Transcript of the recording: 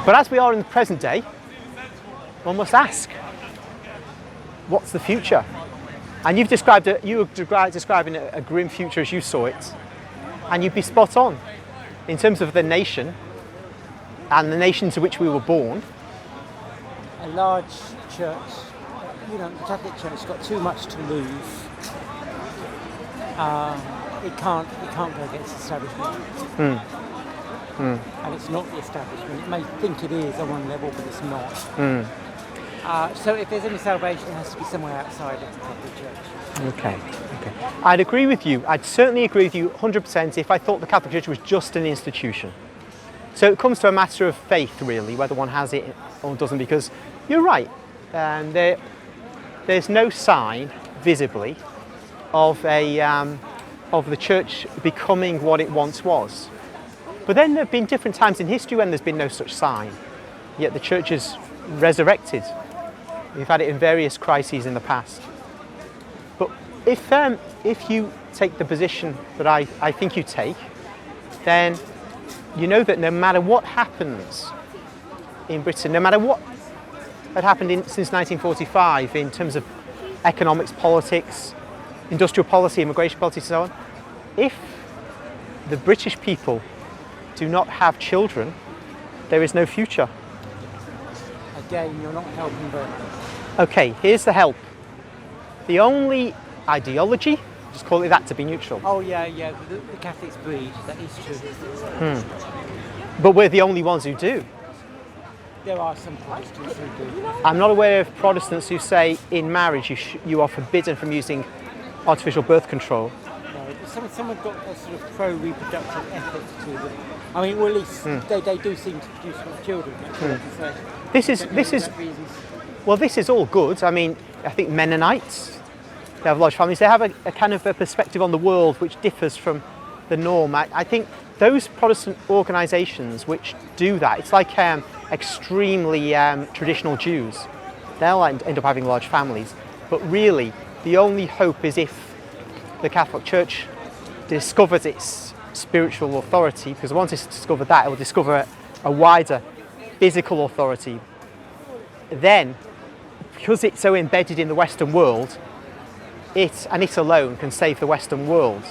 But as we are in the present day, one must ask, what's the future? And you've described it, you were describing a grim future as you saw it, and you'd be spot on in terms of the nation and the nation to which we were born. A large church, the Catholic Church has got too much to lose. It can't go against the establishment. And it's not the establishment. It may think it is on one level, but it's not. So if there's any salvation, it has to be somewhere outside of the Catholic Church. Okay. I'd agree with you. I'd certainly agree with you 100% if I thought the Catholic Church was just an institution. So it comes to a matter of faith, really, whether one has it or doesn't, because you're right. There's no sign, visibly, of the church becoming what it once was. But then there have been different times in history when there's been no such sign, yet the church has resurrected. We've had it in various crises in the past. But if you take the position that I think you take, then you know that no matter what happens in Britain, no matter what had happened since 1945 in terms of economics, politics, industrial policy, immigration policy and so on, if the British people do not have children, there is no future. Again, you're not helping very much. Okay, here's the help. The only ideology, just call it that to be neutral. Oh yeah, the Catholics breed, that is true. But we're the only ones who do. There are some Protestants who do. I'm not aware of Protestants who say in marriage you are forbidden from using artificial birth control. Some have got a sort of pro-reproductive ethic to them. I mean, well, at least they do seem to produce more children. This is all good. I mean, I think Mennonites, they have large families. They have a kind of a perspective on the world which differs from the norm. I think those Protestant organisations which do that, it's like extremely traditional Jews. They'll end up having large families. But really, the only hope is if the Catholic Church discovers its spiritual authority, because once it's discovered that, it will discover a wider physical authority. Then, because it's so embedded in the Western world, it alone can save the Western world.